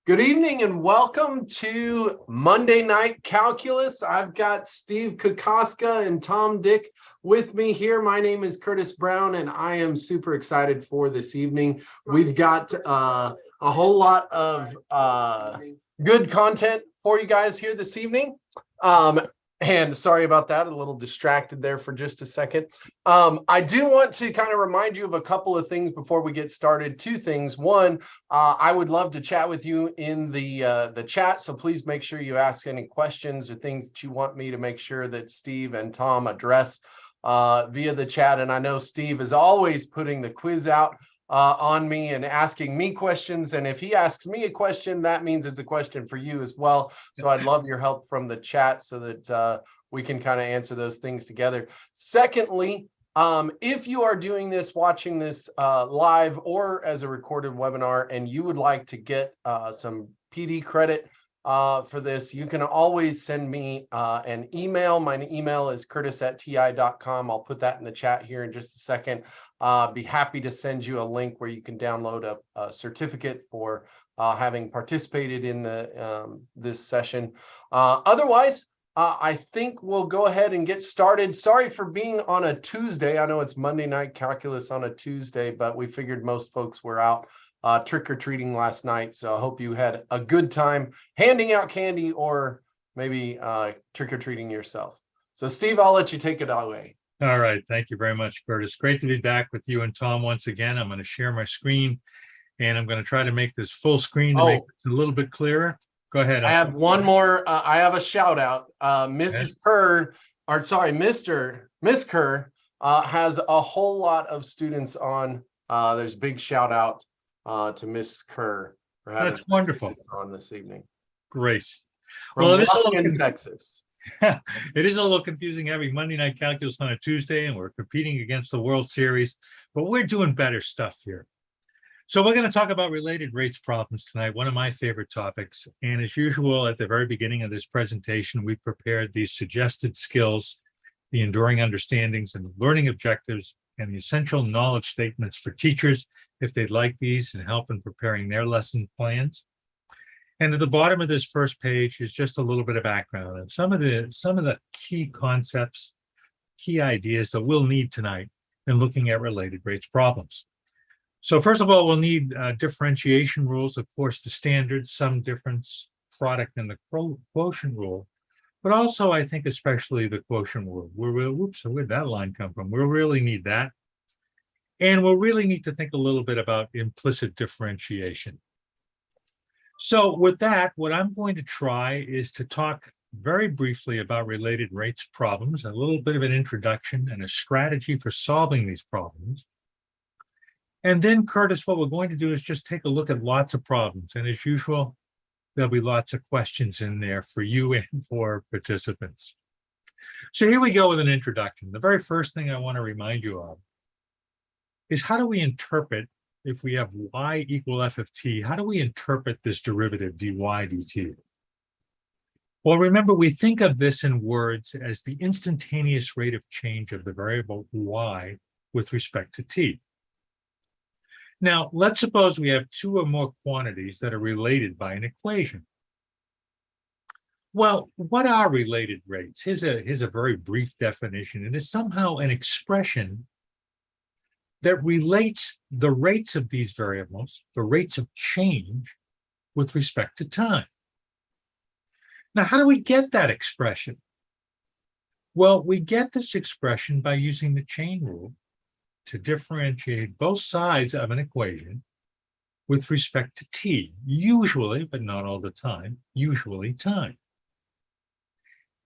Good evening and welcome to Monday Night Calculus. I've got Steve Kokoska and Tom Dick with me here. My name is Curtis Brown and I am super excited for this evening. We've got a whole lot of good content for you guys here this evening. And sorry about that, a little distracted there for just a second. I do want to kind of remind you of a couple of things before we get started. Two things. One, I would love to chat with you in the chat, so please make sure you ask any questions or things that you want me to make sure that Steve and Tom address via the chat. And I know Steve is always putting the quiz out on me and asking me questions. And if he asks me a question, that means it's a question for you as well. So I'd love your help from the chat so that we can kind of answer those things together. Secondly, if you are doing this, watching this live or as a recorded webinar, and you would like to get some PD credit for this, you can always send me an email. My email is curtis@ti.com. I'll put that in the chat here in just a second. Be happy to send you a link where you can download a certificate for having participated in this session. Otherwise, I think we'll go ahead and get started. Sorry for being on a Tuesday. I know it's Monday Night Calculus on a Tuesday, but we figured most folks were out trick-or-treating last night. So I hope you had a good time handing out candy or maybe trick-or-treating yourself. So Steve, I'll let you take it away. All right. Thank you very much, Curtis. Great to be back with you and Tom once again. I'm going to share my screen and I'm going to try to make this full screen to make it a little bit clearer. Go ahead. I have one more. I have a shout out. Mrs. Kerr, or sorry, Miss Kerr has a whole lot of students on. There's a big shout out to Miss Kerr for having That's wonderful on this evening. Great. From well, it is a little in Texas. It is a little confusing having Monday Night Calculus on a Tuesday, and we're competing against the World Series, but we're doing better stuff here. So we're going to talk about related rates problems tonight, one of my favorite topics. And as usual, at the very beginning of this presentation, we prepared these suggested skills, the enduring understandings and learning objectives, and the essential knowledge statements for teachers if they'd like these and help in preparing their lesson plans. And at the bottom of this first page is just a little bit of background and some of the key concepts, key ideas that we'll need tonight in looking at related rates problems. So first of all, we'll need differentiation rules, of course, the standard, sum difference, product, and the quotient rule. But also, I think especially the quotient rule. Whoops, where'd that line come from? We'll really need that. And we'll really need to think a little bit about implicit differentiation. So with that, what I'm going to try is to talk very briefly about related rates problems, a little bit of an introduction and a strategy for solving these problems. And then, Curtis, what we're going to do is just take a look at lots of problems. And as usual, there'll be lots of questions in there for you and for participants. So here we go with an introduction. The very first thing I want to remind you of is how do we interpret, if we have y equal f of t, how do we interpret this derivative dy dt? Well, remember, we think of this in words as the instantaneous rate of change of the variable y with respect to t. Now, let's suppose we have two or more quantities that are related by an equation. Well, what are related rates? Here's a very brief definition. It is somehow an expression that relates the rates of these variables, the rates of change, with respect to time. Now, how do we get that expression? Well, we get this expression by using the chain rule to differentiate both sides of an equation with respect to t, usually, but not all the time, usually time.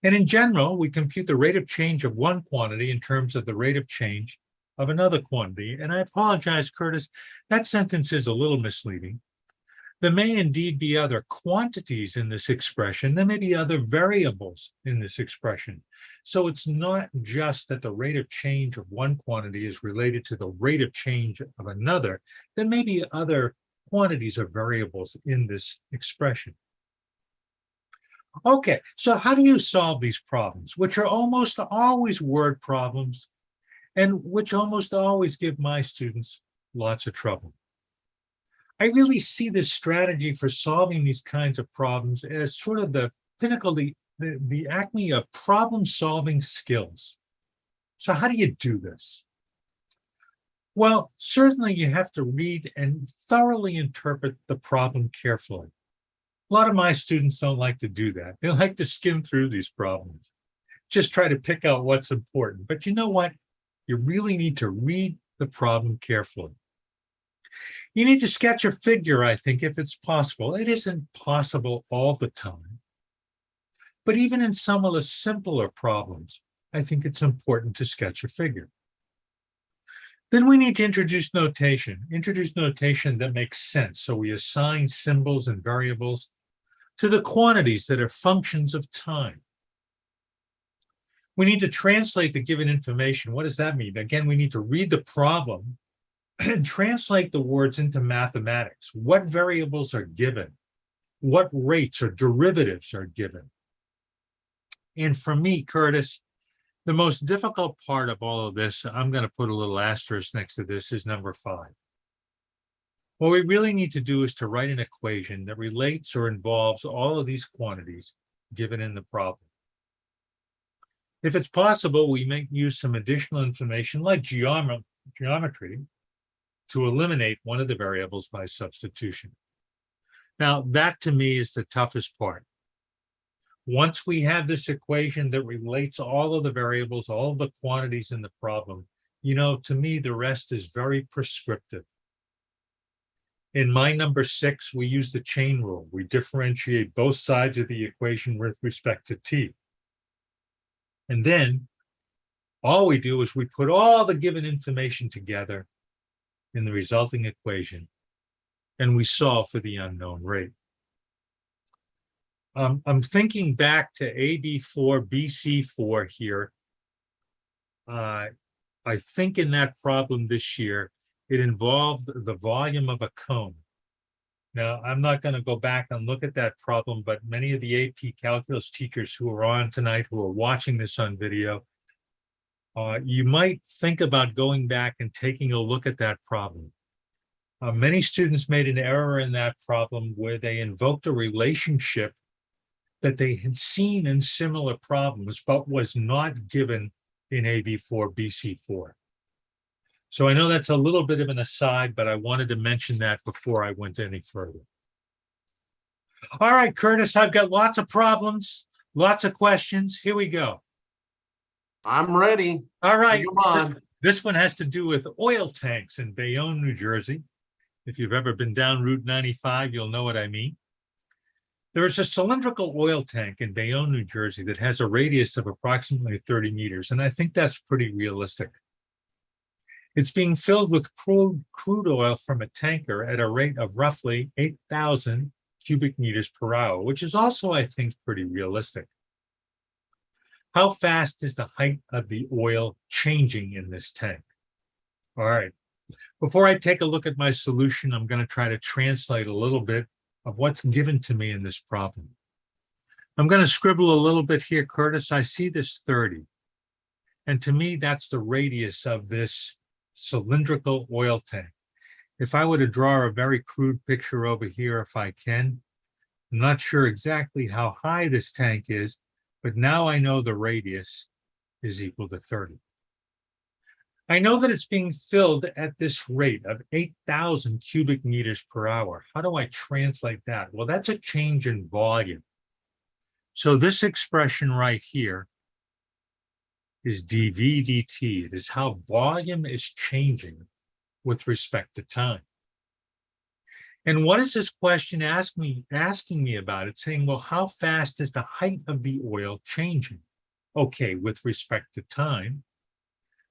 And in general, we compute the rate of change of one quantity in terms of the rate of change of another quantity. And I apologize, Curtis, that sentence is a little misleading. There may indeed be other quantities in this expression. There may be other variables in this expression. So it's not just that the rate of change of one quantity is related to the rate of change of another. There may be other quantities or variables in this expression. Okay, so how do you solve these problems, which are almost always word problems and which almost always give my students lots of trouble? I really see this strategy for solving these kinds of problems as sort of the pinnacle, the acme of problem-solving skills. So how do you do this? Well, certainly you have to read and thoroughly interpret the problem carefully. A lot of my students don't like to do that. They like to skim through these problems, just try to pick out what's important. But you know what? You really need to read the problem carefully. You need to sketch a figure, I think, if it's possible. It isn't possible all the time. But even in some of the simpler problems, I think it's important to sketch a figure. Then we need to introduce notation that makes sense. So we assign symbols and variables to the quantities that are functions of time. We need to translate the given information. What does that mean? Again, we need to read the problem and translate the words into mathematics. What variables are given? What rates or derivatives are given? And for me, Curtis, the most difficult part of all of this, I'm going to put a little asterisk next to this, is number 5. What we really need to do is to write an equation that relates or involves all of these quantities given in the problem. If it's possible, we may use some additional information like geometry to eliminate one of the variables by substitution. Now, that to me is the toughest part. Once we have this equation that relates all of the variables, all of the quantities in the problem, to me, the rest is very prescriptive. In my number 6, we use the chain rule. We differentiate both sides of the equation with respect to t. And then all we do is we put all the given information together in the resulting equation, and we solve for the unknown rate. I'm thinking back to AB4, BC4 here. I think in that problem this year, it involved the volume of a cone. Now, I'm not going to go back and look at that problem, but many of the AP calculus teachers who are on tonight, who are watching this on video, you might think about going back and taking a look at that problem. Many students made an error in that problem where they invoked a relationship that they had seen in similar problems, but was not given in AB4, BC4. So I know that's a little bit of an aside, but I wanted to mention that before I went any further. All right, Curtis, I've got lots of problems, lots of questions. Here we go. I'm ready. All right. Come on. This one has to do with oil tanks in Bayonne, New Jersey. If you've ever been down Route 95, you'll know what I mean. There is a cylindrical oil tank in Bayonne, New Jersey that has a radius of approximately 30 meters, and I think that's pretty realistic. It's being filled with crude oil from a tanker at a rate of roughly 8,000 cubic meters per hour, which is also, I think, pretty realistic. How fast is the height of the oil changing in this tank? All right. Before I take a look at my solution, I'm going to try to translate a little bit of what's given to me in this problem. I'm going to scribble a little bit here, Curtis. I see this 30. And to me, that's the radius of this cylindrical oil tank. If I were to draw a very crude picture over here, if I can, I'm not sure exactly how high this tank is, but now I know the radius is equal to 30. I know that it's being filled at this rate of 8,000 cubic meters per hour. How do I translate that? Well, that's a change in volume. So this expression right here is dV dt. It is how volume is changing with respect to time. And what is this question asking me about? It's saying, well, how fast is the height of the oil changing? Okay, with respect to time.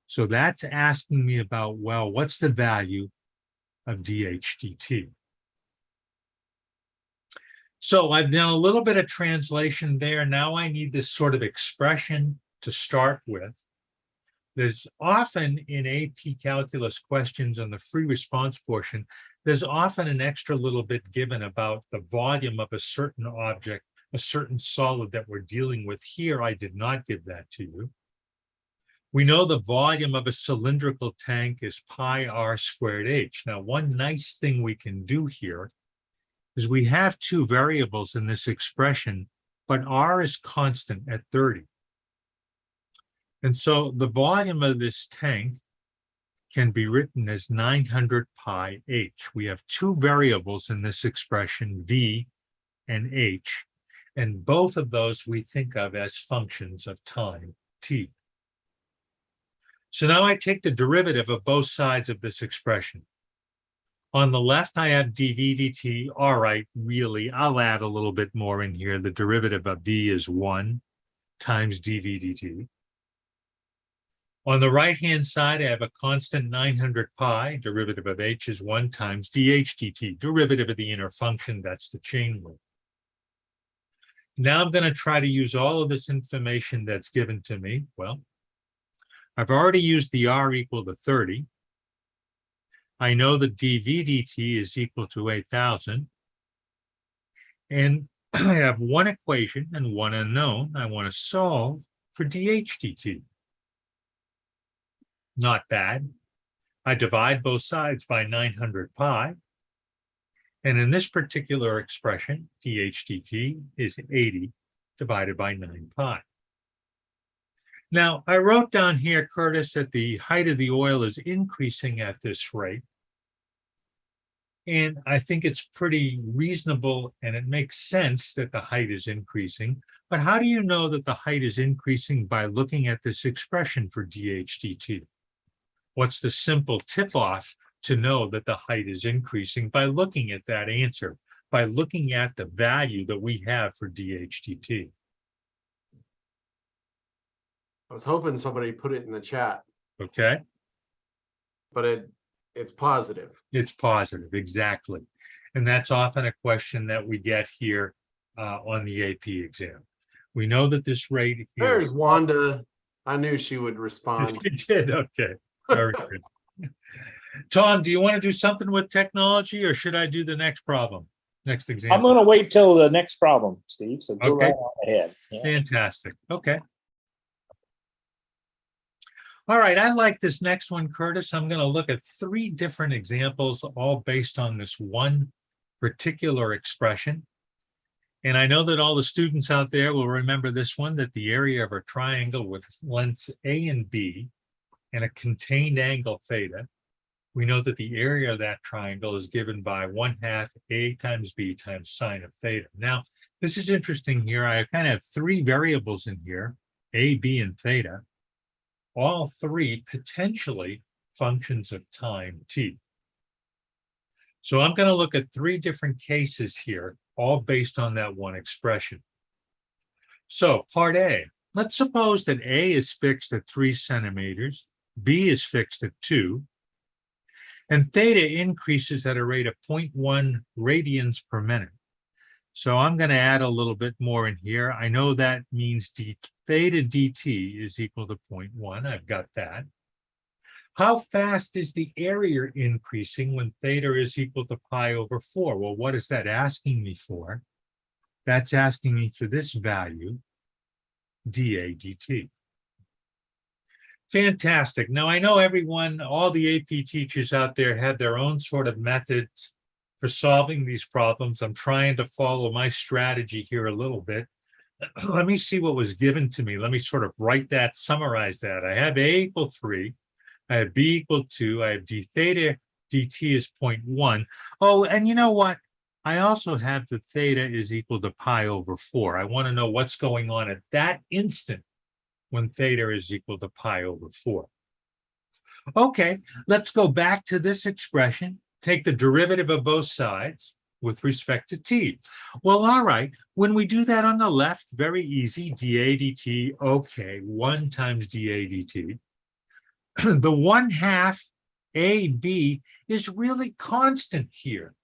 So that's asking me about, well, what's the value of dH dt? So I've done a little bit of translation there. Now I need this sort of expression to start with. There's often in AP calculus questions on the free response portion, there's often an extra little bit given about the volume of a certain object, a certain solid that we're dealing with. Here, I did not give that to you. We know the volume of a cylindrical tank is pi r squared h. Now, one nice thing we can do here is we have two variables in this expression, but r is constant at 30. And so the volume of this tank can be written as 900 pi h. We have two variables in this expression, v and h, and both of those we think of as functions of time, t. So now I take the derivative of both sides of this expression. On the left, I have dv dt. All right, really, I'll add a little bit more in here. The derivative of v is 1 times dv dt. On the right-hand side, I have a constant 900 pi. Derivative of h is 1 times dh dt. Derivative of the inner function, that's the chain rule. Now I'm going to try to use all of this information that's given to me. Well, I've already used the r equal to 30. I know that dv dt is equal to 8,000. And I have one equation and one unknown. I want to solve for dh dt. Not bad. I divide both sides by 900 pi. And in this particular expression, dh dt is 80 divided by 9 pi. Now, I wrote down here, Curtis, that the height of the oil is increasing at this rate. And I think it's pretty reasonable and it makes sense that the height is increasing. But how do you know that the height is increasing by looking at this expression for dh dt? What's the simple tip-off to know that the height is increasing? By looking at that answer, by looking at the value that we have for dh dt. I was hoping somebody put it in the chat, Okay, but it's positive. it's positive, exactly. And that's often a question that we get here on the AP exam. We know that this rate here. There's Wanda. I knew she would respond. You did, okay, very good. Tom, do you want to do something with technology or should I do the next problem, next example? I'm going to wait till the next problem, Steve. So go Okay. right on ahead. Yeah. Fantastic. Okay. All right. I like this next one, Curtis. I'm going to look at 3 different examples, all based on this one particular expression. And I know that all the students out there will remember this one, that the area of a triangle with lengths A and B and a contained angle theta, we know that the area of that triangle is given by 1/2 A times B times sine of theta. Now, this is interesting here. I kind of have 3 variables in here, A, B, and theta, all 3 potentially functions of time t. So I'm going to look at 3 different cases here, all based on that one expression. So part A, let's suppose that A is fixed at 3 centimeters, B is fixed at 2, and theta increases at a rate of 0.1 radians per minute. So I'm going to add a little bit more in here. I know that means d theta dt is equal to 0.1. I've got that. How fast is the area increasing when theta is equal to pi over 4? Well, what is that asking me for? That's asking me for this value, dA dt. Fantastic. Now, I know everyone, all the AP teachers out there have their own sort of methods for solving these problems. I'm trying to follow my strategy here a little bit. Let me see what was given to me. Let me sort of write that, summarize that. I have A equal 3. I have B equal 2. I have d theta dt is 0.1. Oh, and you know what? I also have the theta is equal to pi over 4. I want to know what's going on at that instant when theta is equal to pi over 4. Okay, let's go back to this expression. Take the derivative of both sides with respect to t. Well, all right, when we do that on the left, very easy, dA dt, okay, 1 times dA dt. The 1/2 AB is really constant here.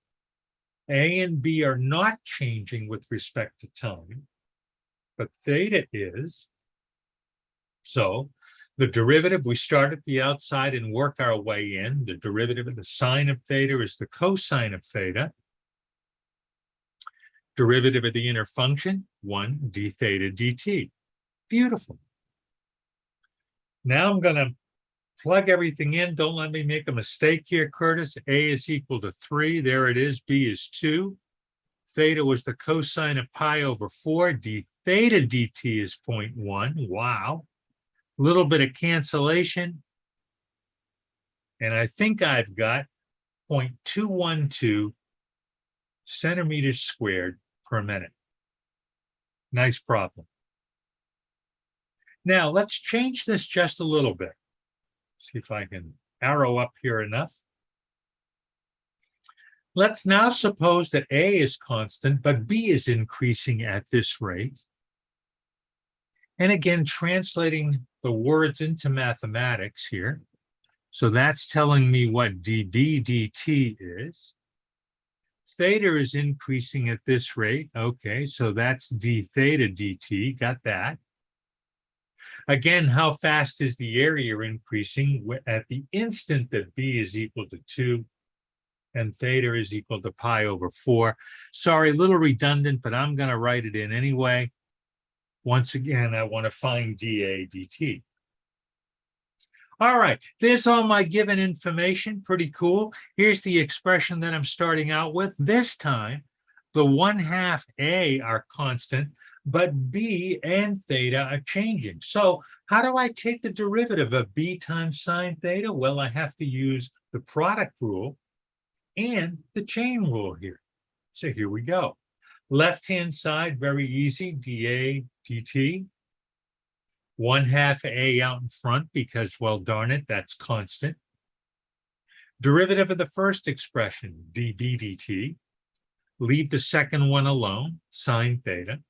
A and B are not changing with respect to time, but theta is. So the derivative, we start at the outside and work our way in. The derivative of the sine of theta is the cosine of theta. Derivative of the inner function, 1 d theta dt. Beautiful. Now I'm going to plug everything in. Don't let me make a mistake here, Curtis. A is equal to 3. There it is. B is 2. Theta was the cosine of pi over 4. D theta dt is 0.1. Wow. A little bit of cancellation. And I think I've got 0.212 centimeters squared per minute. Nice problem. Now let's change this just a little bit. See if I can arrow up here enough. Let's now suppose that A is constant, but B is increasing at this rate. And again, translating the words into mathematics here. So that's telling me what dB dt is. Theta is increasing at this rate. Okay, so that's d theta dt. Got that. Again, how fast is the area increasing? At the instant that B is equal to 2 and theta is equal to pi over 4. Sorry, a little redundant, but I'm going to write it in anyway. Once again, I want to find dA dt. All right, there's all my given information. Pretty cool. Here's the expression that I'm starting out with. This time, the 1/2 A are constant, but B and theta are changing. So how do I take the derivative of B times sine theta? Well, I have to use the product rule and the chain rule here. So here we go. Left-hand side, very easy, dA dt. 1/2 A out in front because, well, darn it, that's constant. Derivative of the first expression, dB dt. Leave the second one alone, sine theta.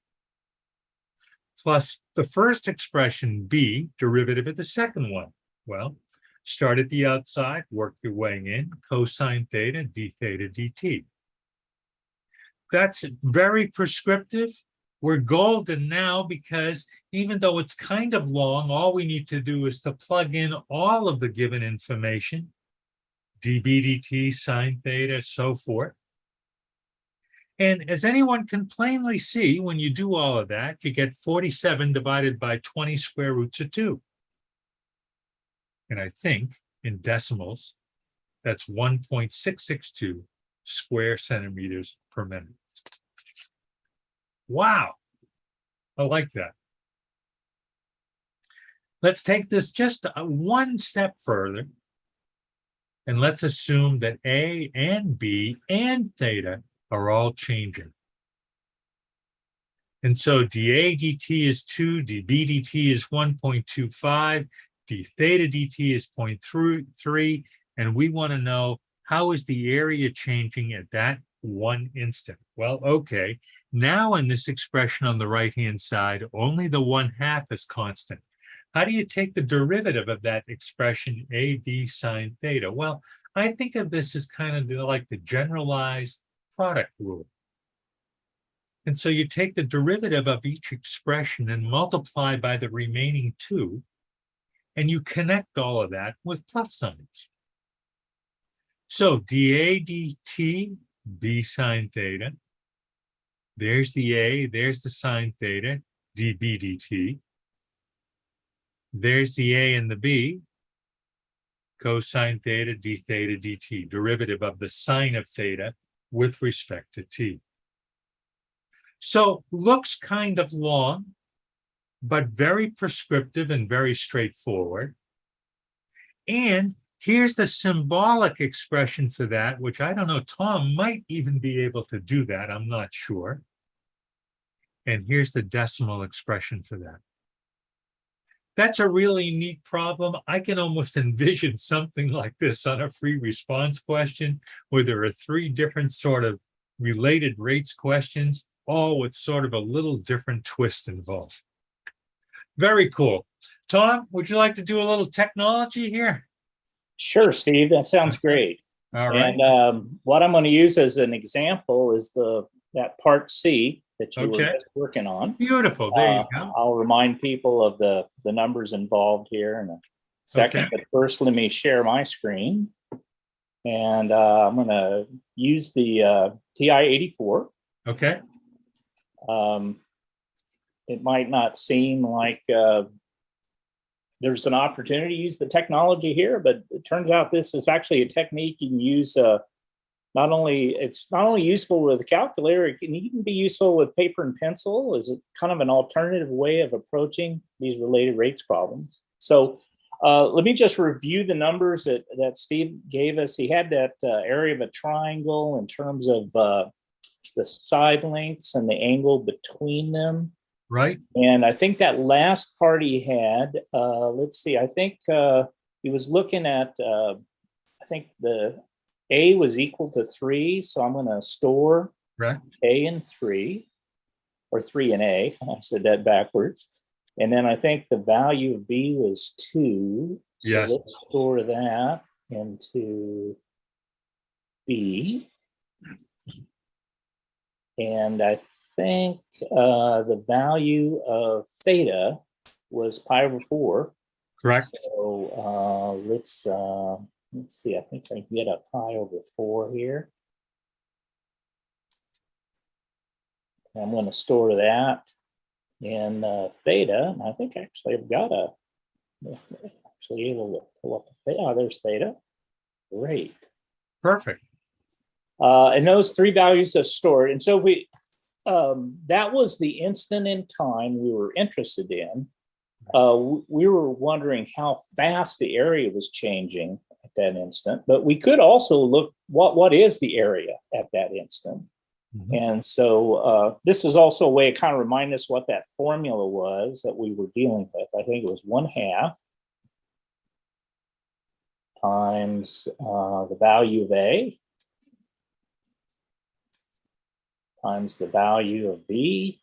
Plus the first expression, B, derivative of the second one. Well, start at the outside, work your way in, cosine theta, d theta dt. That's very prescriptive. We're golden now because even though it's kind of long, all we need to do is to plug in all of the given information, dB dt, sine theta, so forth. And as anyone can plainly see, when you do all of that, you get 47 divided by 20 square roots of 2. And I think in decimals, that's 1.662 square centimeters per minute. Wow, I like that. Let's take this just one step further. And let's assume that A and B and theta are all changing. And so dA dt is 2, dB dt is 1.25, d theta dt is 0.3, and we want to know how is the area changing at that one instant. Well, okay, now in this expression on the right-hand side, only the 1/2 is constant. How do you take the derivative of that expression AB sine theta? Well, I think of this as kind of like the generalized product rule. And so you take the derivative of each expression and multiply by the remaining 2, and you connect all of that with plus signs. So dA dt, B sine theta. There's the A, there's the sine theta, dB dt. There's the A and the B, cosine theta, d theta dt, derivative of the sine of theta with respect to t. So looks kind of long, but very prescriptive and very straightforward. And here's the symbolic expression for that, which I don't know, Tom might even be able to do that, I'm not sure. And here's the decimal expression for that. That's a really neat problem. I can almost envision something like this on a free response question, where there are 3 different sort of related rates questions, all with sort of a little different twist involved. Very cool. Tom, would you like to do a little technology here? Sure, Steve, that sounds great. All right. And what I'm going to use as an example is that part C that you were just working on. Beautiful. There you go. I'll remind people of the numbers involved here in a second. But first, let me share my screen. And I'm going to use the TI-84. Okay. It might not seem like there's an opportunity to use the technology here, but it turns out this is actually a technique you can use. It's not only useful with a calculator, it can even be useful with paper and pencil as a kind of an alternative way of approaching these related rates problems. So let me just review the numbers that Steve gave us. He had that area of a triangle in terms of the side lengths and the angle between them. Right. And I think that last part he had, let's see, I think he was looking at, I think the A was equal to 3. So I'm going to store Right. A in 3, or 3 in A. I said that backwards. And then I think the value of B was 2. So Yes. let's store that into B. And I think the value of theta was pi over 4. Correct. So let's see. I think I can get a pi over 4 here. I'm going to store that in theta. I think actually I've got actually able to pull up the theta. Oh, there's theta. Great. Perfect. And those 3 values are stored. And so if we, that was the instant in time we were interested in. We were wondering how fast the area was changing at that instant, but we could also look what is the area at that instant. Mm-hmm. And so this is also a way to kind of remind us what that formula was that we were dealing with. I think it was 1/2 times the value of A times the value of B,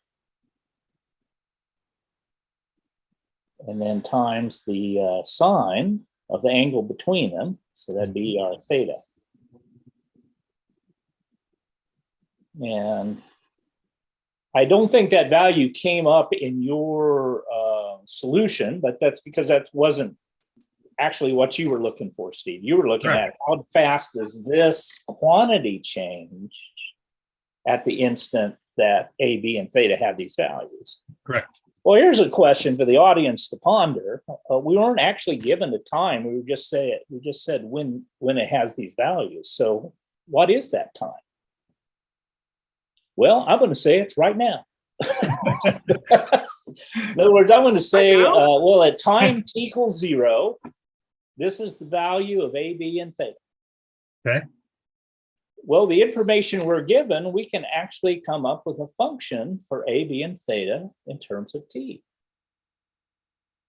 and then times the sine of the angle between them. So that'd be our theta. And I don't think that value came up in your solution, but that's because that wasn't actually what you were looking for, Steve. You were looking Correct. at how fast does this quantity change at the instant that A, B, and theta have these values. Correct. Well, here's a question for the audience to ponder. We weren't actually given the time. We just said when it has these values. So what is that time? Well, I'm going to say it's right now. In other words, I'm going to say, well, at time t equals 0, this is the value of A, B, and theta. Okay. Well, the information we're given, we can actually come up with a function for A, B, and theta in terms of t.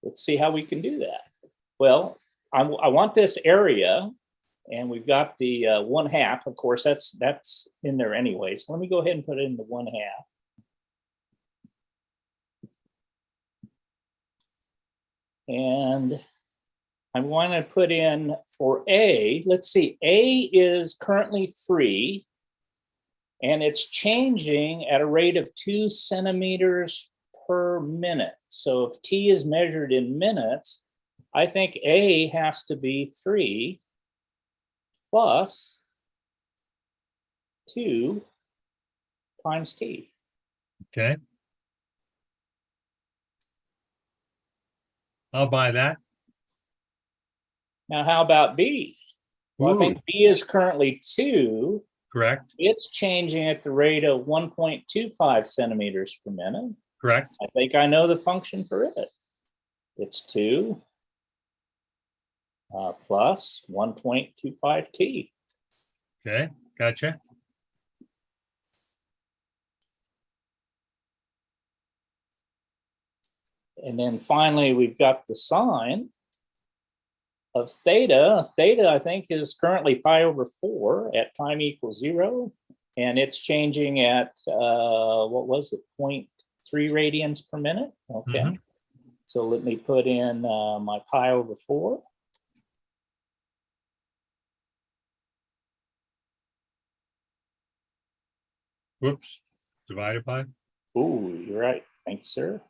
Let's see how we can do that. Well, I want this area, and we've got the 1/2. Of course, that's in there anyway. So let me go ahead and put it in the 1/2. And I want to put in for A, let's see, A is currently 3, and it's changing at a rate of 2 centimeters per minute. So if t is measured in minutes, I think A has to be 3 plus 2 times t. Okay. I'll buy that. Now, how about B? Well, I think B is currently 2. Correct. It's changing at the rate of 1.25 centimeters per minute. Correct. I think I know the function for it. It's 2 plus 1.25 t. Okay. Gotcha. And then finally, we've got the sine of theta. Theta, I think, is currently pi over 4 at time equals 0. And it's changing at, what was it, 0.3 radians per minute? Okay. Mm-hmm. So let me put in my pi over 4. Whoops. Divided by? Ooh, you're right. Thanks, sir.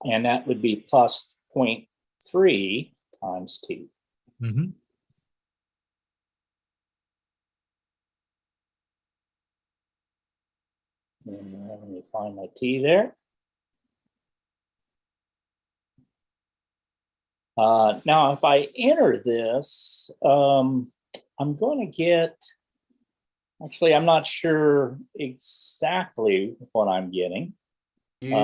And that would be plus 0.3 times t. Mm-hmm. And let me find my T there. Now, if I enter this, I'm going to get, actually, I'm not sure exactly what I'm getting. You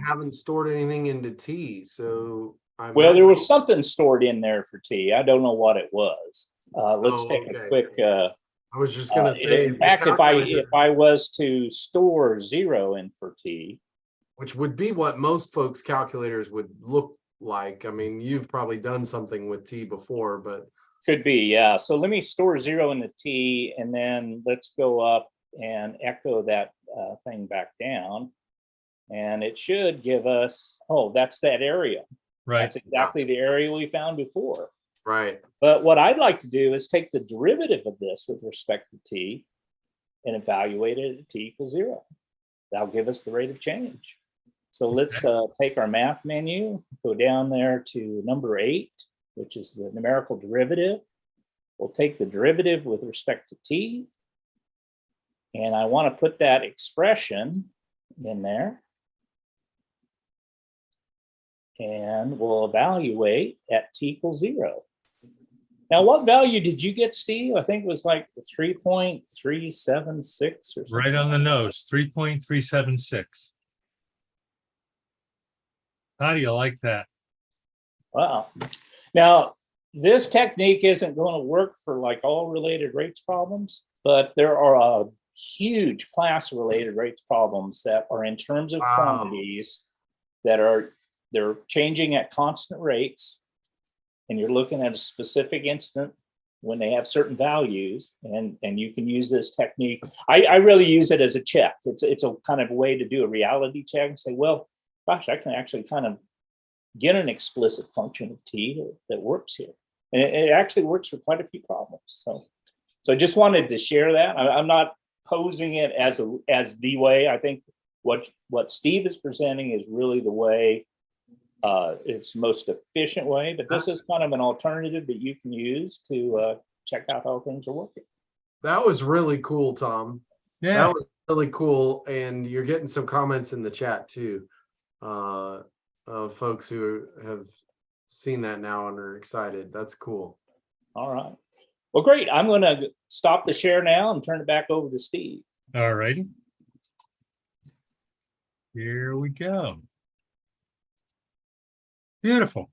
haven't stored anything into T, so well, there was something stored in there for T. I don't know what it was. Let's take a quick. I was just going to say, in fact, if I was to store 0 in for T, which would be what most folks' calculators would look like. I mean, you've probably done something with T before, but could be, yeah. So let me store 0 in the T, and then let's go up and echo that thing back down, and it should give us. Oh, that's that area. Right. That's exactly the area we found before. Right. But what I'd like to do is take the derivative of this with respect to T and evaluate it at T equals 0. That'll give us the rate of change. So let's take our math menu, go down there to number 8, which is the numerical derivative. We'll take the derivative with respect to T, and I want to put that expression in there. And we'll evaluate at T equals 0. Now, what value did you get, Steve? I think it was like 3.376 or something. Right on the nose, 3.376. How do you like that? Wow. Now, this technique isn't going to work for like all related rates problems, but there are a huge class related rates problems that are in terms of quantities that they're changing at constant rates, and you're looking at a specific instant when they have certain values, and you can use this technique. I really use it as a check. It's a kind of way to do a reality check and say, well, gosh, I can actually kind of get an explicit function of T that works here. And it actually works for quite a few problems. So I just wanted to share that. I'm not posing it as the way. I think what Steve is presenting is really the way, it's the most efficient way, but this is kind of an alternative that you can use to check out how things are working. That was really cool, Tom. Yeah. That was really cool. And you're getting some comments in the chat too. Of folks who have seen that now and are excited. That's cool. All right. Well, great. I'm going to stop the share now and turn it back over to Steve. All righty. Here we go. Beautiful.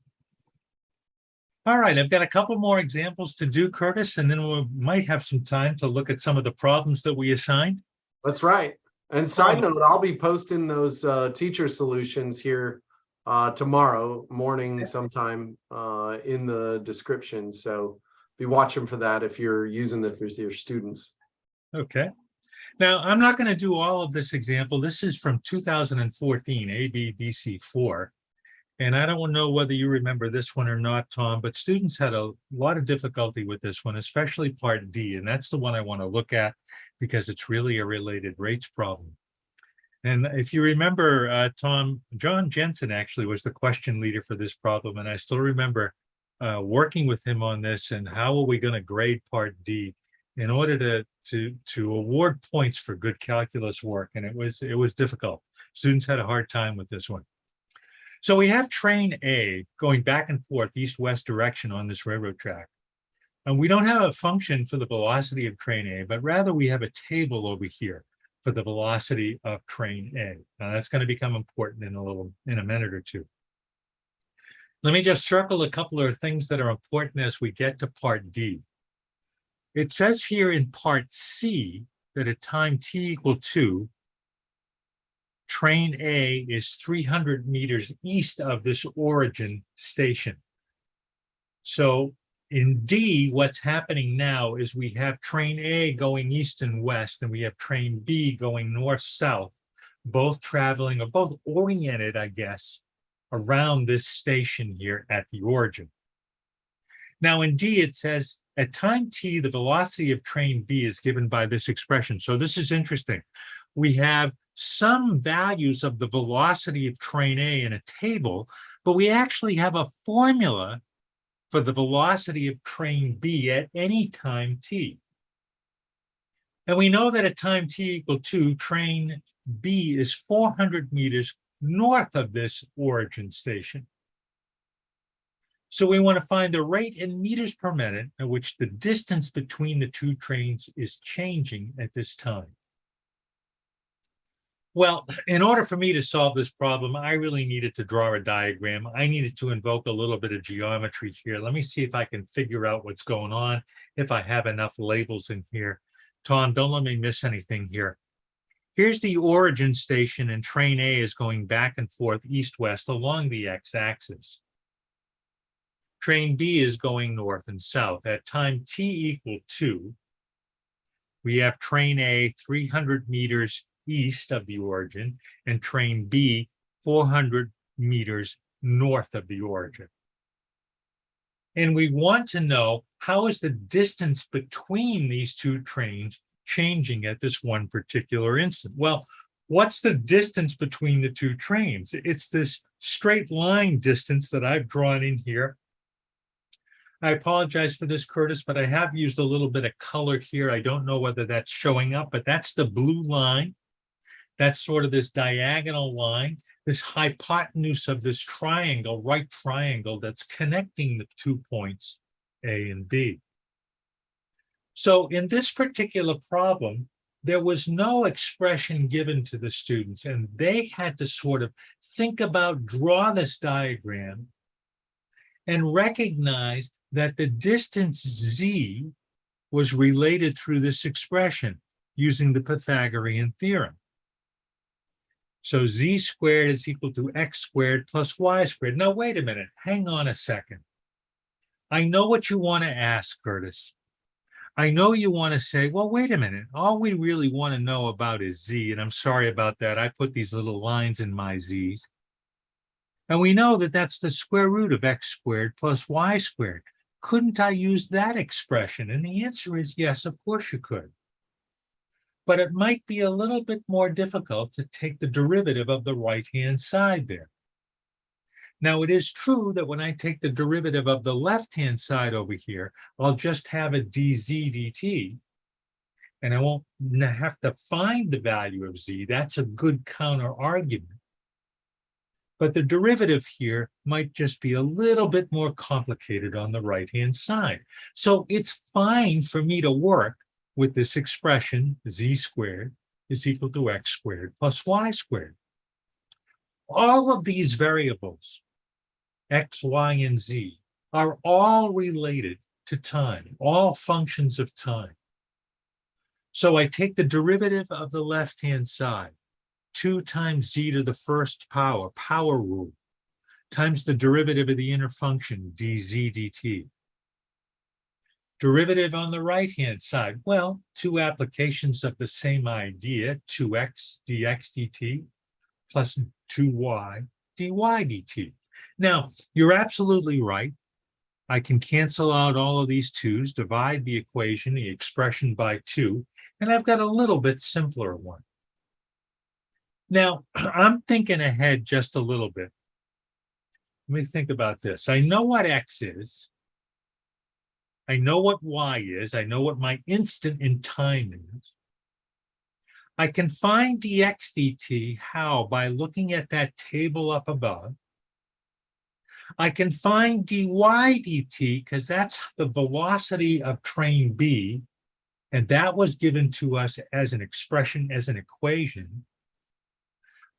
All right, I've got a couple more examples to do, Curtis, and then we might have some time to look at some of the problems that we assigned. That's right. And side note, I'll be posting those teacher solutions here tomorrow morning sometime in the description. So be watching for that if you're using this with your students. Okay. Now, I'm not going to do all of this example. This is from 2014, ABDC 4. And I don't know whether you remember this one or not, Tom, but students had a lot of difficulty with this one, especially part D. And that's the one I want to look at because it's really a related rates problem. And if you remember, Tom, John Jensen actually was the question leader for this problem. And I still remember working with him on this and how are we going to grade part D in order to award points for good calculus work. And it was difficult. Students had a hard time with this one. So we have train A going back and forth east-west direction on this railroad track. And we don't have a function for the velocity of train A, but rather we have a table over here for the velocity of train A. Now that's going to become important in a minute or two. Let me just circle a couple of things that are important as we get to part D. It says here in part C that at time t equal 2, train A is 300 meters east of this origin station. So in D, what's happening now is we have train A going east and west, and we have train B going north-south, both traveling or both oriented, I guess, around this station here at the origin. Now in D, it says at time t, the velocity of train B is given by this expression. So this is interesting. We have some values of the velocity of train A in a table, but we actually have a formula for the velocity of train B at any time t. And we know that at time t equal 2, train B is 400 meters north of this origin station. So we want to find the rate in meters per minute at which the distance between the two trains is changing at this time. Well, in order for me to solve this problem, I really needed to draw a diagram. I needed to invoke a little bit of geometry here. Let me see if I can figure out what's going on, if I have enough labels in here. Tom, don't let me miss anything here. Here's the origin station, and train A is going back and forth east-west along the x-axis. Train B is going north and south. At time t equal 2, we have train A 300 meters east of the origin and train B 400 meters north of the origin. And we want to know, how is the distance between these two trains changing at this one particular instant? Well, what's the distance between the two trains? It's this straight line distance that I've drawn in here. I apologize for this, Curtis, but I have used a little bit of color here. I don't know whether that's showing up, but that's the blue line. That's sort of this diagonal line, this hypotenuse of this triangle, right triangle, that's connecting the 2 points, A and B. So in this particular problem, there was no expression given to the students, and they had to sort of think about, draw this diagram, and recognize that the distance z was related through this expression using the Pythagorean theorem. So z squared is equal to x squared plus y squared. Now, wait a minute, hang on a second. I know what you want to ask, Curtis. I know you want to say, well, wait a minute, all we really want to know about is z, and I'm sorry about that. I put these little lines in my z's. And we know that that's the square root of x squared plus y squared. Couldn't I use that expression? And the answer is yes, of course you could. But it might be a little bit more difficult to take the derivative of the right-hand side there. Now, it is true that when I take the derivative of the left-hand side over here, I'll just have a dz dt, and I won't have to find the value of z. That's a good counter argument. But the derivative here might just be a little bit more complicated on the right-hand side. So it's fine for me to work with this expression, z squared is equal to x squared plus y squared. All of these variables, x, y, and z, are all related to time, all functions of time. So I take the derivative of the left-hand side, 2 times z to the first power, power rule, times the derivative of the inner function, dz dt. Derivative on the right-hand side, well, 2 applications of the same idea, 2x dx dt plus 2y dy dt. Now, you're absolutely right. I can cancel out all of these 2's, divide the equation, the expression by 2, and I've got a little bit simpler one. Now, I'm thinking ahead just a little bit. Let me think about this. I know what x is. I know what y is. I know what my instant in time is. I can find dx dt. How? By looking at that table up above. I can find dy dt because that's the velocity of train B, and that was given to us as an expression, as an equation.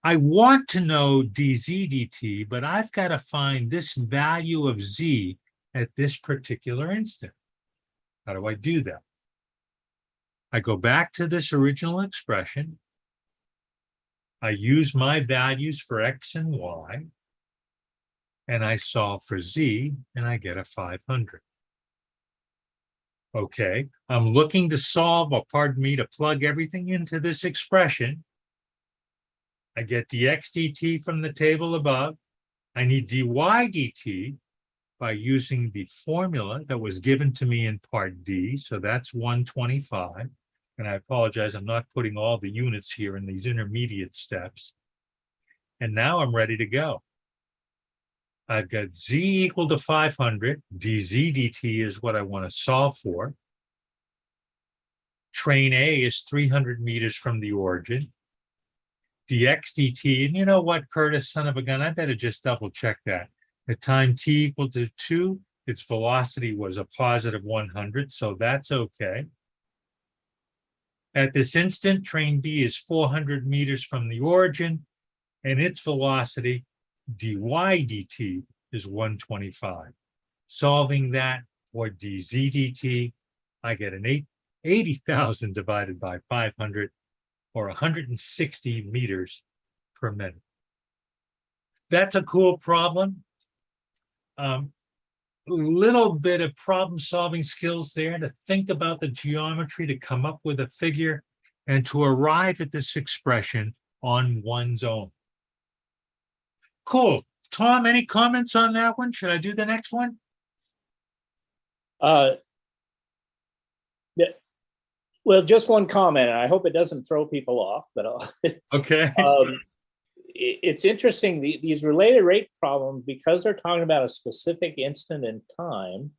I want to know dz dt, but I've got to find this value of z at this particular instant. How do I do that? I go back to this original expression. I use my values for x and y, and I solve for z, and I get a 500. Okay, I'm looking to solve, or pardon me, to plug everything into this expression. I get dx dt from the table above. I need dy dt by using the formula that was given to me in part D. So that's 125. And I apologize, I'm not putting all the units here in these intermediate steps. And now I'm ready to go. I've got z equal to 500. dz dt is what I want to solve for. Train A is 300 meters from the origin. Dx dt, and you know what, Curtis, son of a gun, I better just double check that. At time t equal to 2, its velocity was a positive 100, so that's okay. At this instant, train B is 400 meters from the origin, and its velocity, dy dt, is 125. Solving that for dz dt, I get an 80,000 divided by 500, or 160 meters per minute. That's a cool problem. Little bit of problem solving skills there to think about the geometry, to come up with a figure, and to arrive at this expression on one's own. Cool. Tom, any comments on that one? Should I do the next one? Well, just one comment. I hope it doesn't throw people off, but Okay. It's interesting. These related rate problems, because they're talking about a specific instant in time,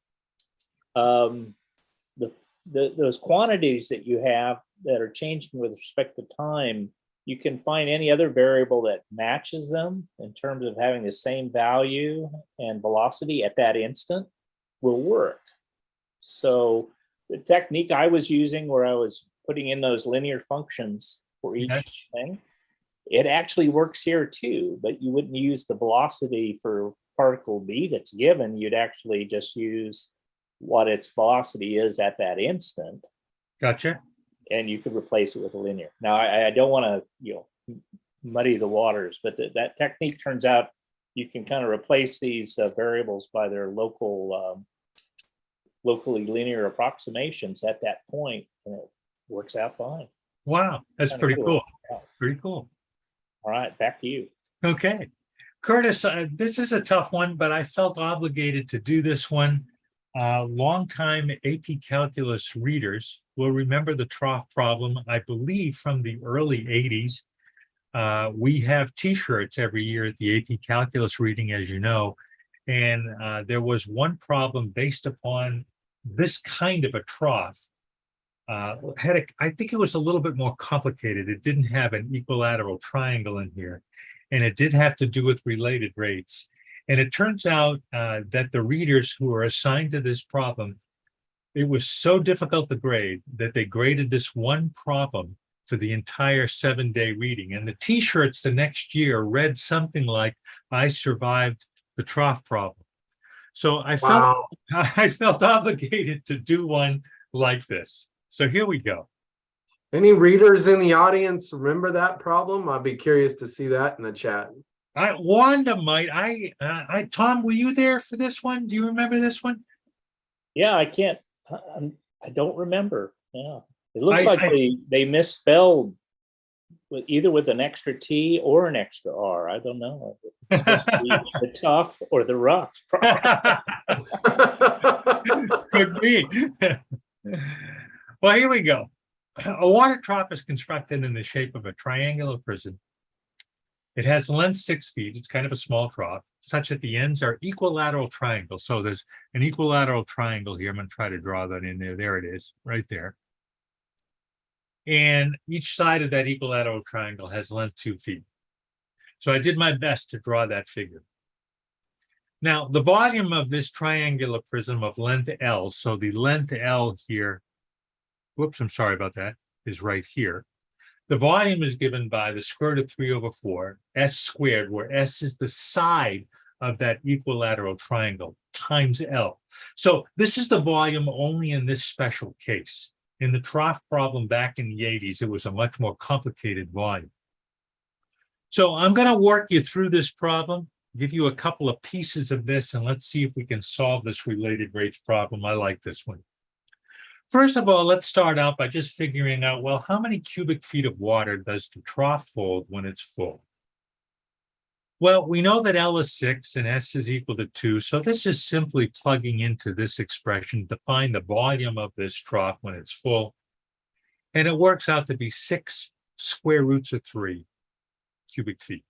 those quantities that you have that are changing with respect to time, you can find any other variable that matches them in terms of having the same value and velocity at that instant will work. So the technique I was using, where I was putting in those linear functions for each thing, it actually works here too, but you wouldn't use the velocity for particle B that's given. You'd actually just use what its velocity is at that instant. Gotcha. And you could replace it with a linear. Now, I don't want to muddy the waters, but that technique turns out you can kind of replace these variables by their locally linear approximations at that point, and it works out fine. Wow, that's pretty cool. Yeah. Pretty cool. All right, back to you. Okay. Curtis, this is a tough one, but I felt obligated to do this one. Longtime AP Calculus readers will remember the Trough problem, I believe, from the early 80s. We have t-shirts every year at the AP Calculus reading, as you know, and there was one problem based upon this kind of a trough. I think it was a little bit more complicated. It didn't have an equilateral triangle in here, and it did have to do with related rates. And it turns out that the readers who were assigned to this problem, it was so difficult to grade that they graded this one problem for the entire 7-day reading. And the t-shirts the next year read something like, "I survived the Trough problem." So I felt obligated to do one like this. So here we go. Any readers in the audience remember that problem? I'd be curious to see that in the chat. Wanda might. Tom, were you there for this one? Do you remember this one? Yeah, I can't. I don't remember. Yeah, it looks like they misspelled either with an extra T or an extra R. I don't know. It's supposed to be the tough or the rough. Could be. Well, here we go. A water trough is constructed in the shape of a triangular prism. It has length 6 feet. It's kind of a small trough, such that the ends are equilateral triangles. So there's an equilateral triangle here. I'm going to try to draw that in there. There it is, right there. And each side of that equilateral triangle has length 2 feet. So I did my best to draw that figure. Now, the volume of this triangular prism of length L, so the length L here, whoops, I'm sorry about that, is right here. The volume is given by the square root of 3/4, s squared, where s is the side of that equilateral triangle, times L. So this is the volume only in this special case. In the Trough problem back in the 80s, it was a much more complicated volume. So I'm going to work you through this problem, give you a couple of pieces of this, and let's see if we can solve this related rates problem. I like this one. First of all, let's start out by just figuring out, well, how many cubic feet of water does the trough hold when it's full? Well, we know that L is 6 and S is equal to 2, so this is simply plugging into this expression to find the volume of this trough when it's full, and it works out to be 6 square roots of 3 cubic feet.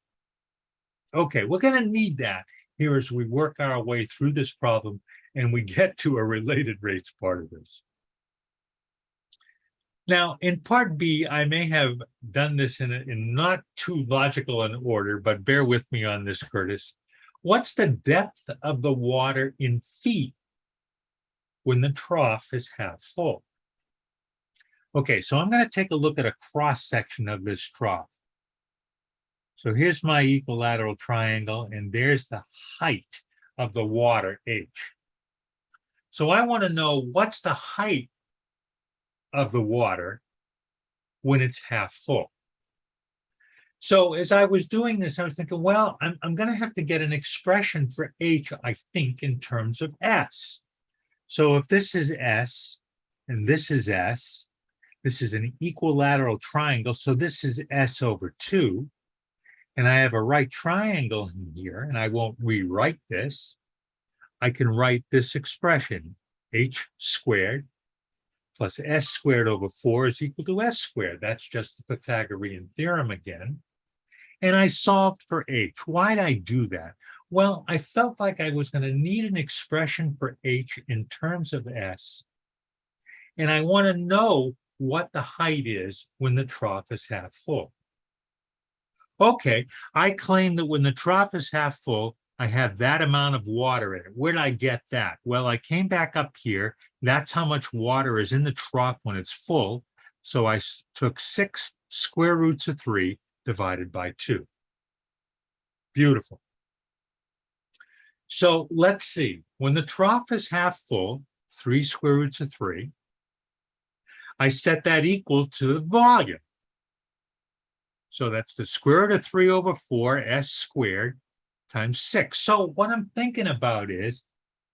Okay, we're going to need that here as we work our way through this problem and we get to a related rates part of this. Now, in part B, I may have done this in not too logical an order, but bear with me on this, Curtis. What's the depth of the water in feet when the trough is half full? Okay, so I'm going to take a look at a cross section of this trough. So here's my equilateral triangle, and there's the height of the water, H. So I want to know what's the height of the water when it's half full. So as I was doing this, I was thinking, well, I'm going to have to get an expression for H, I think, in terms of S. So if this is S and this is S, this is an equilateral triangle. So this is S over 2. And I have a right triangle in here, and I won't rewrite this. I can write this expression, H squared plus S squared over 4 is equal to S squared. That's just the Pythagorean theorem again. And I solved for H. Why'd I do that? Well, I felt like I was going to need an expression for H in terms of S. And I want to know what the height is when the trough is half full. Okay, I claim that when the trough is half full, I have that amount of water in it. Where did I get that? Well, I came back up here. That's how much water is in the trough when it's full. So I took 6 square roots of 3 divided by 2. Beautiful. So let's see. When the trough is half full, 3 square roots of 3, I set that equal to the volume. So that's the square root of 3 over 4, S squared, times 6. So what I'm thinking about is,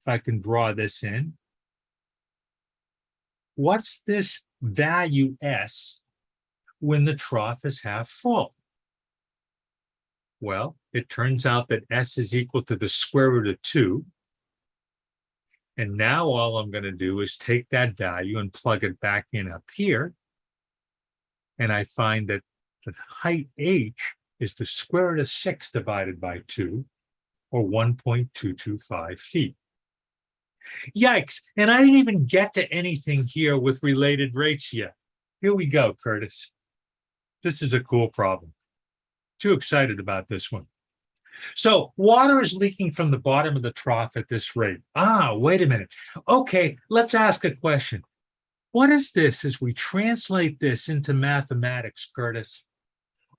if I can draw this in, what's this value S when the trough is half full? Well, it turns out that S is equal to the square root of 2. And now all I'm going to do is take that value and plug it back in up here. And I find that the height H is the square root of 6 divided by 2, or 1.225 feet. Yikes, and I didn't even get to anything here with related rates yet. Here we go, Curtis. This is a cool problem. Too excited about this one. So water is leaking from the bottom of the trough at this rate. Wait a minute. Okay, let's ask a question. What is this as we translate this into mathematics, Curtis?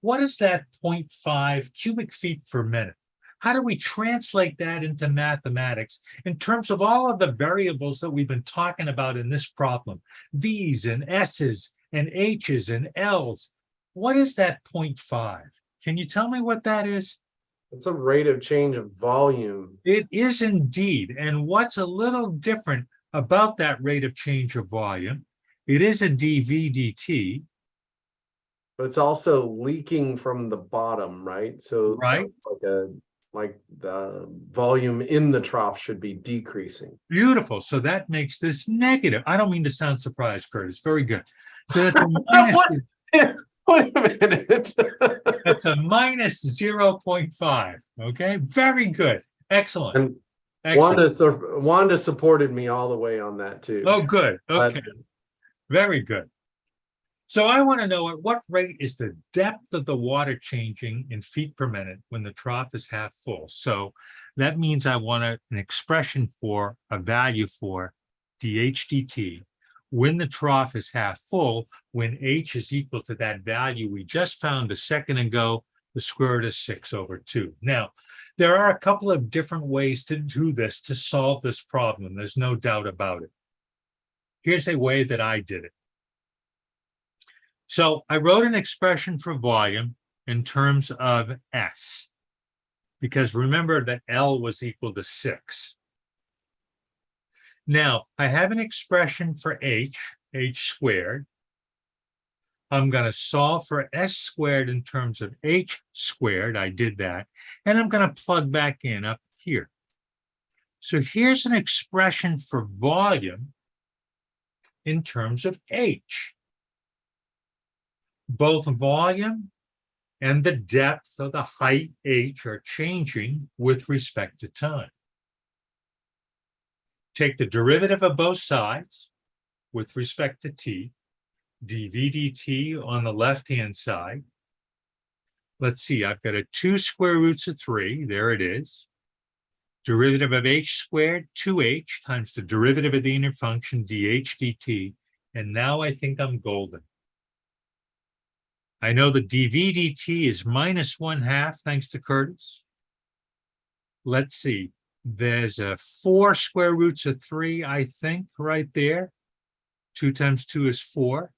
What is that 0.5 cubic feet per minute? How do we translate that into mathematics in terms of all of the variables that we've been talking about in this problem? V's and S's and H's and L's. What is that 0.5? Can you tell me what that is? It's a rate of change of volume. It is indeed. And what's a little different about that rate of change of volume? It is a dV dt. But it's also leaking from the bottom, right? So, right. Like the volume in the trough should be decreasing. Beautiful. So that makes this negative. I don't mean to sound surprised, Curtis. Very good. So that's a minus, wait a minute. that's a minus 0.5. Okay. Very good. Excellent. And Excellent. Wanda supported me all the way on that too. Oh, good. Okay. Very good. So I want to know at what rate is the depth of the water changing in feet per minute when the trough is half full. So that means I want an expression for a value for dH dt when the trough is half full, when H is equal to that value we just found a second ago, the square root of 6 over 2. Now, there are a couple of different ways to do this, to solve this problem. There's no doubt about it. Here's a way that I did it. So I wrote an expression for volume in terms of S, because remember that L was equal to 6. Now I have an expression for H squared. I'm going to solve for S squared in terms of H squared. I did that. And I'm going to plug back in up here. So here's an expression for volume in terms of H. Both volume and the depth of the height H are changing with respect to time. Take the derivative of both sides with respect to t, dv dt on the left-hand side. Let's see, I've got a 2 square roots of 3. There it is. Derivative of h squared, 2h times the derivative of the inner function dh dt. And now I think I'm golden. I know the dv dt is minus 1/2, thanks to Curtis. Let's see. There's a 4 square roots of 3, I think, right there. 2 times 2 is 4.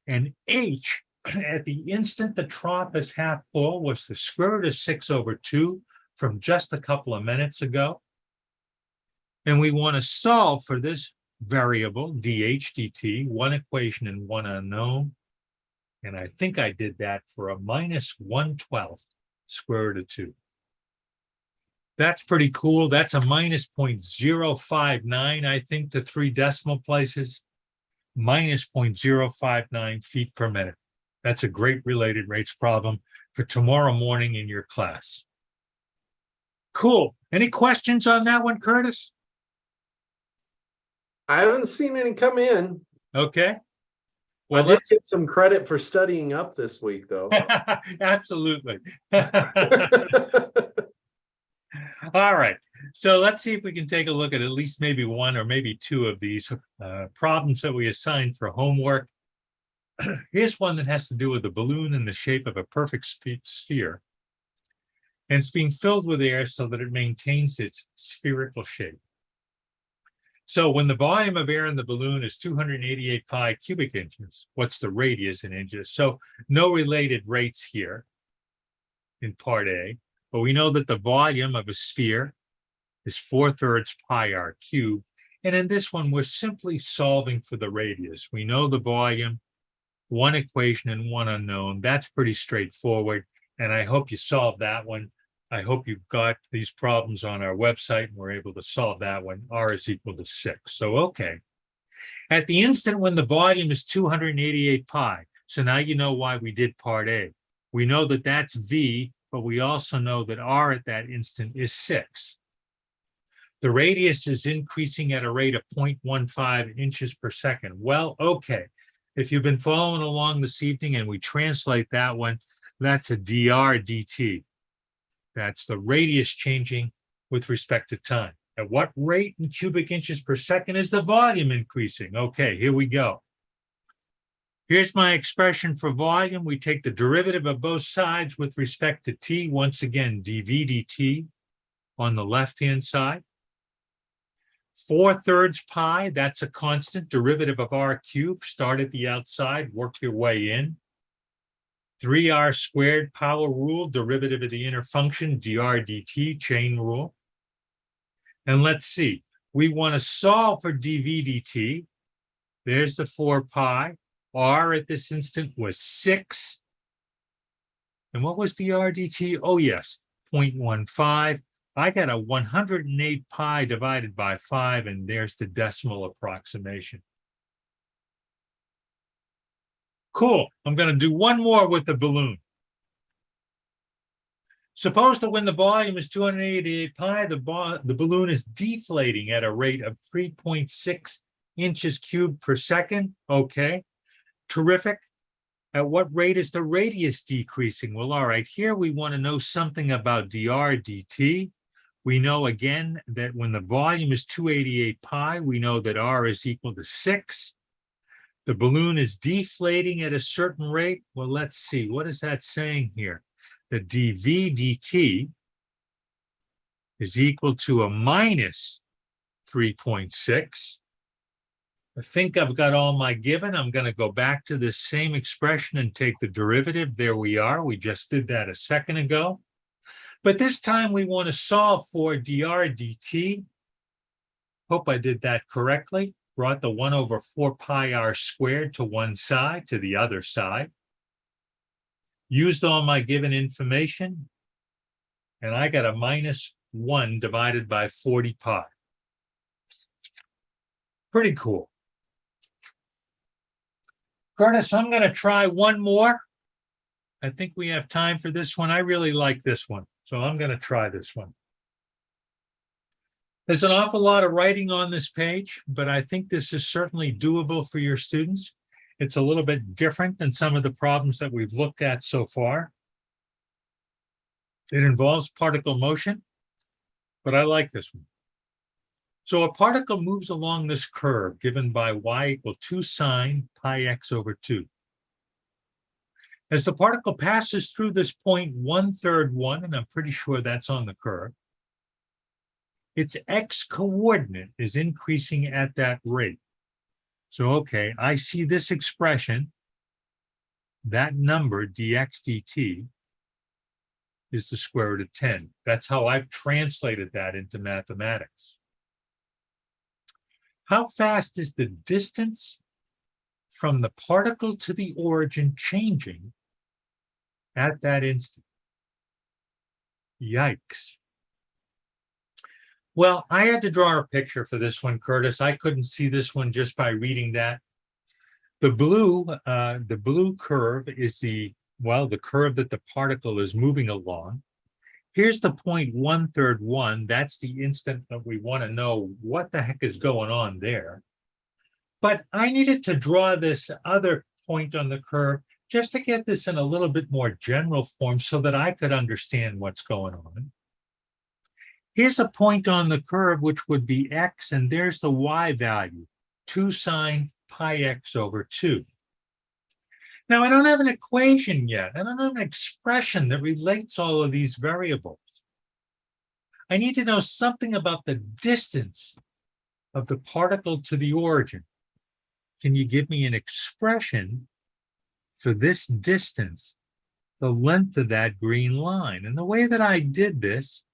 And h, at the instant the trough is half full, was the square root of 6 over 2 from just a couple of minutes ago. And we want to solve for this variable, dh dt, one equation and one unknown. And I think I did that for a minus 1/12 square root of 2. That's pretty cool. That's a minus 0.059, I think, to 3 decimal places. Minus 0.059 feet per minute. That's a great related rates problem for tomorrow morning in your class. Cool. Any questions on that one, Curtis? I haven't seen any come in. Okay. Well, I did get some credit for studying up this week, though. Absolutely. All right. So let's see if we can take a look at least maybe one or maybe two of these problems that we assigned for homework. Here's one that has to do with the balloon in the shape of a perfect sphere. And it's being filled with air so that it maintains its spherical shape. So when the volume of air in the balloon is 288 pi cubic inches, what's the radius in inches? So no related rates here in part A, but we know that the volume of a sphere is 4/3 pi r cubed. And in this one, we're simply solving for the radius. We know the volume, one equation and one unknown. That's pretty straightforward. And I hope you solved that one. I hope you got these problems on our website and were able to solve that one. R is equal to 6. So, okay. At the instant when the volume is 288 pi, so now you know why we did part A. We know that that's V, but we also know that R at that instant is 6. The radius is increasing at a rate of 0.15 inches per second. Well, okay. If you've been following along this evening and we translate that one, that's a dr dt. That's the radius changing with respect to time. At what rate in cubic inches per second is the volume increasing? Okay, here we go. Here's my expression for volume. We take the derivative of both sides with respect to t. Once again, dv dt on the left-hand side. 4/3 pi, that's a constant derivative of r cubed. Start at the outside, work your way in. 3r squared power rule, derivative of the inner function, dr dt, chain rule. And let's see, we want to solve for dv dt. There's the 4 pi. R at this instant was 6. And what was dr dt? Oh, yes, 0.15. I got a 108 pi divided by 5, and there's the decimal approximation. Cool. I'm going to do one more with the balloon. Suppose that when the volume is 288 pi, the balloon is deflating at a rate of 3.6 inches cubed per second. Okay, terrific. At what rate is the radius decreasing? Well, all right, here we want to know something about dr dt. We know again that when the volume is 288 pi, we know that r is equal to 6. The balloon is deflating at a certain rate. Well, let's see. What is that saying here? The dv dt is equal to a minus 3.6. I think I've got all my given. I'm going to go back to this same expression and take the derivative. There we are. We just did that a second ago. But this time we want to solve for dr dt. Hope I did that correctly. Brought the 1/4 pi r squared to one side, to the other side. Used all my given information. And I got a minus 1 divided by 40 pi. Pretty cool. Curtis, I'm going to try one more. I think we have time for this one. I really like this one, so I'm going to try this one. There's an awful lot of writing on this page, but I think this is certainly doable for your students. It's a little bit different than some of the problems that we've looked at so far. It involves particle motion, but I like this one. So a particle moves along this curve given by y equal 2 sine pi x over 2. As the particle passes through this point 1/3 1, and I'm pretty sure that's on the curve, its x coordinate is increasing at that rate. So, okay, I see this expression, that number dx dt is the square root of 10. That's how I've translated that into mathematics. How fast is the distance from the particle to the origin changing at that instant? Yikes. Well, I had to draw a picture for this one, Curtis. I couldn't see this one just by reading that. The blue curve is the curve that the particle is moving along. Here's the point 1/3 1. That's the instant that we want to know what the heck is going on there. But I needed to draw this other point on the curve just to get this in a little bit more general form so that I could understand what's going on. Here's a point on the curve, which would be x, and there's the y value, 2 sine pi x over 2. Now, I don't have an equation yet. I don't have an expression that relates all of these variables. I need to know something about the distance of the particle to the origin. Can you give me an expression for this distance, the length of that green line? And the way that I did this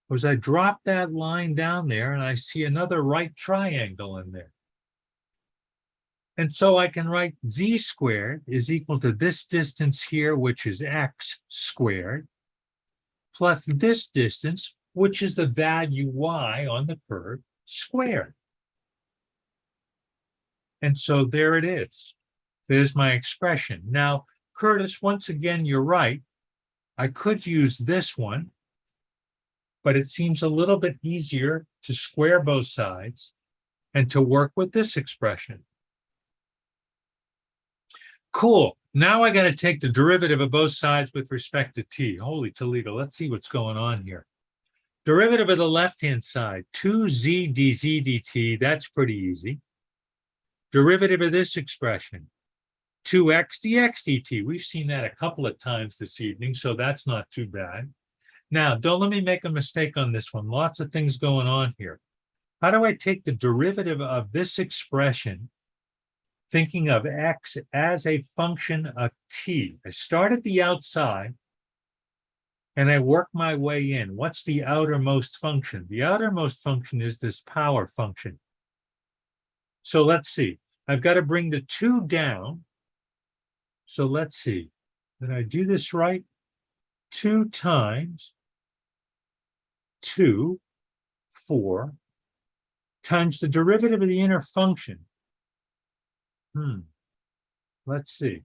was I dropped that line down there and I see another right triangle in there. And so I can write z squared is equal to this distance here, which is x squared, plus this distance, which is the value y on the curve, squared. And so there it is. There's my expression. Now, Curtis, once again, you're right. I could use this one, but it seems a little bit easier to square both sides and to work with this expression. Cool. Now I got to take the derivative of both sides with respect to t. Holy Toledo, let's see what's going on here. Derivative of the left-hand side, 2z dz dt, that's pretty easy. Derivative of this expression, 2x dx dt. We've seen that a couple of times this evening, so that's not too bad. Now, don't let me make a mistake on this one. Lots of things going on here. How do I take the derivative of this expression, thinking of x as a function of t? I start at the outside and I work my way in. What's the outermost function? The outermost function is this power function. So let's see. I've got to bring the 2 down. So let's see. Did I do this right? 2 times 2, 4, times the derivative of the inner function. Let's see.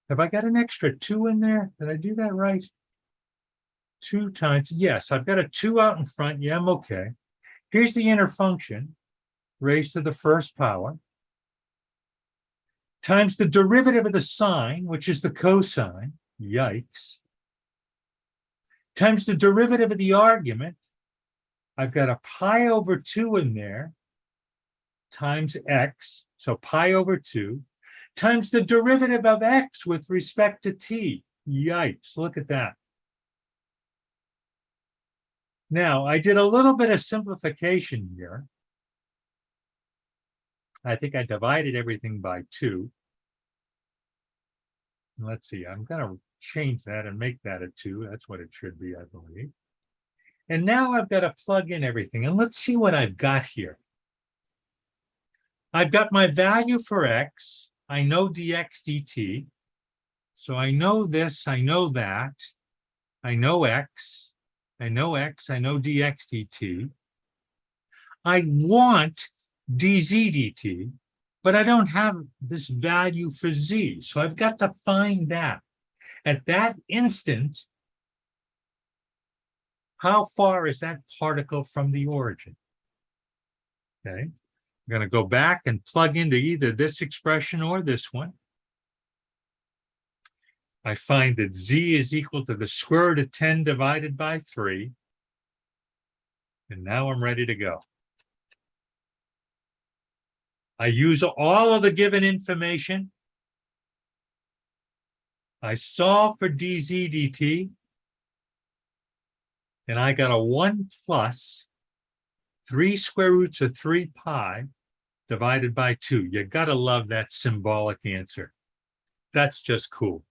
Have I got an extra 2 in there? Did I do that right? 2 times, yes, I've got a 2 out in front. Yeah, I'm okay. Here's the inner function, raised to the first power, times the derivative of the sine, which is the cosine, yikes, times the derivative of the argument. I've got a pi over 2 in there, times x, so pi over 2, times the derivative of x with respect to t. Yikes, look at that. Now, I did a little bit of simplification here. I think I divided everything by 2. Let's see, I'm going to change that and make that a 2. That's what it should be, I believe. And now I've got to plug in everything. And let's see what I've got here. I've got my value for x. I know dx dt. So I know this, I know that. I know x. I know x, I know dx dt. I want dz dt, but I don't have this value for z. So I've got to find that. At that instant, how far is that particle from the origin? Okay. I'm going to go back and plug into either this expression or this one. I find that z is equal to the square root of 10 divided by 3. And now I'm ready to go. I use all of the given information. I solve for dz dt. And I got a 1 plus 3 square roots of 3 pi divided by 2. You got to love that symbolic answer. That's just cool.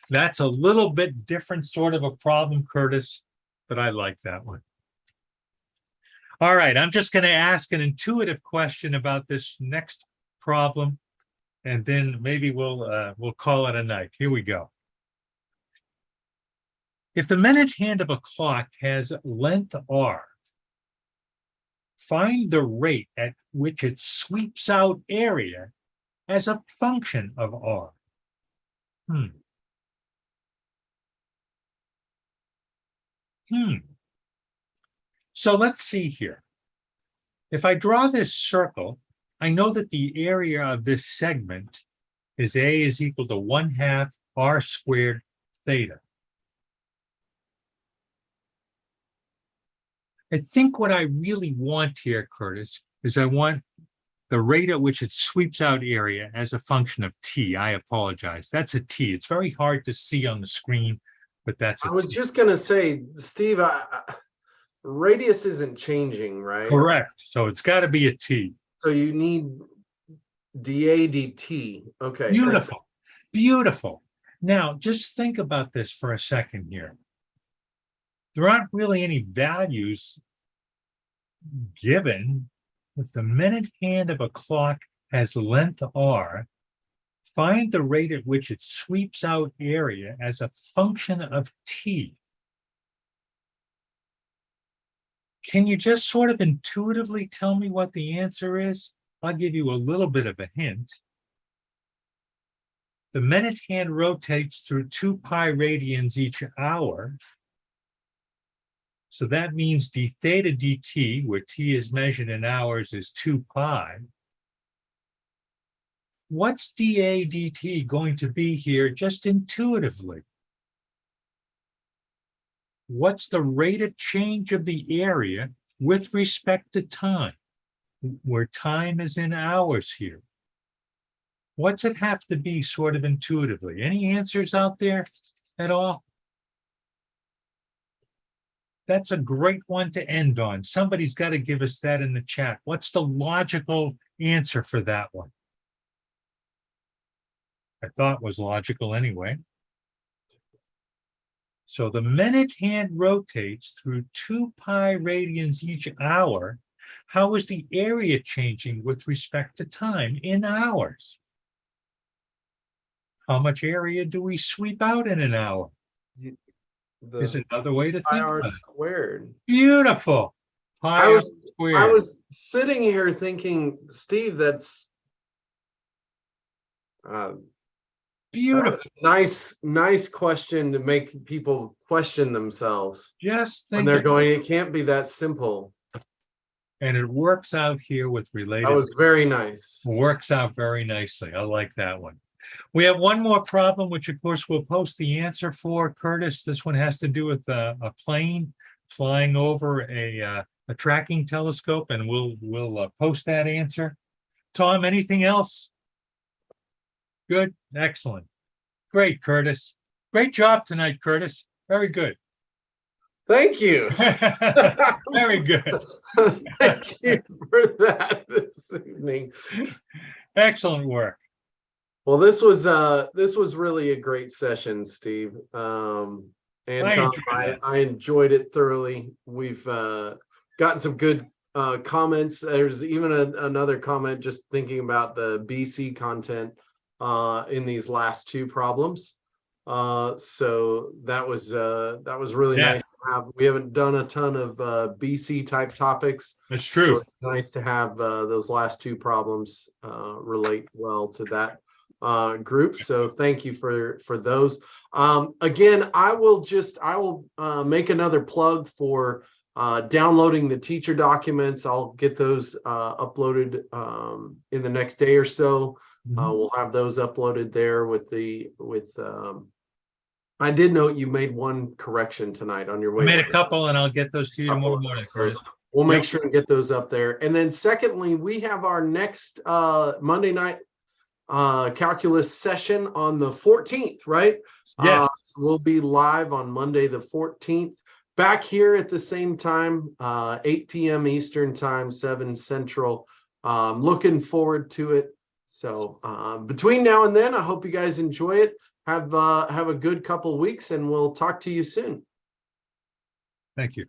That's a little bit different sort of a problem, Curtis, but I like that one. All right, I'm just going to ask an intuitive question about this next problem, and then maybe we'll call it a night. Here we go. If the minute hand of a clock has length r, find the rate at which it sweeps out area as a function of r. So let's see here. If I draw this circle, I know that the area of this segment is A is equal to 1/2 r squared theta. I think what I really want here, Curtis, is I want the rate at which it sweeps out area as a function of t. I apologize. That's a t. It's very hard to see on the screen, but that's a I was t. just going to say, Steve, radius isn't changing, right? Correct. So it's got to be a t. So you need dA dt. Okay. Beautiful. Beautiful. Now, just think about this for a second here. There aren't really any values given. If the minute hand of a clock has length r, find the rate at which it sweeps out area as a function of t. Can you just sort of intuitively tell me what the answer is? I'll give you a little bit of a hint. The minute hand rotates through 2 pi radians each hour. So that means d theta dt, where t is measured in hours, is 2 pi. What's dA dt going to be here just intuitively? What's the rate of change of the area with respect to time, where time is in hours here? What's it have to be sort of intuitively? Any answers out there at all? That's a great one to end on. Somebody's got to give us that in the chat. What's the logical answer for that one? I thought was logical anyway. So the minute hand rotates through 2 pi radians each hour. How is the area changing with respect to time in hours? How much area do we sweep out in an hour? Is another way to think r about it. squared. Beautiful. Pi I r squared. was sitting here thinking, Steve, that's Beautiful. nice question to make people question themselves Just when think they're going, it can't be that simple. and it works out here with related. That was very nice. Works out very nicely. I like that one. We have one more problem, which of course we'll post the answer for, Curtis. This one has to do with a plane flying over a tracking telescope, and we'll post that answer. Tom, anything else? Good, excellent. Great, Curtis. Great job tonight, Curtis. Very good. Thank you. Very good. Thank you for that this evening. Excellent work. Well, this was really a great session, Steve. And Tom, I enjoyed it thoroughly. We've gotten some good comments. There's even another comment just thinking about the BC content in these last two problems. So that was really nice to have. We haven't done a ton of BC type topics. That's true. So it's nice to have those last two problems relate well to that group. So thank you for those. Again, I will make another plug for downloading the teacher documents. I'll get those uploaded in the next day or so. We'll have those uploaded there I did note you made one correction tonight on your way. I made a couple and I'll get those to you tomorrow morning. We'll make sure and get those up there. And then secondly, we have our next Monday night calculus session on the 14th, right? Yeah. So we'll be live on Monday the 14th, back here at the same time, 8 p.m. Eastern time, 7 Central. Looking forward to it. So between now and then, I hope you guys enjoy it. Have a good couple weeks, and we'll talk to you soon. Thank you.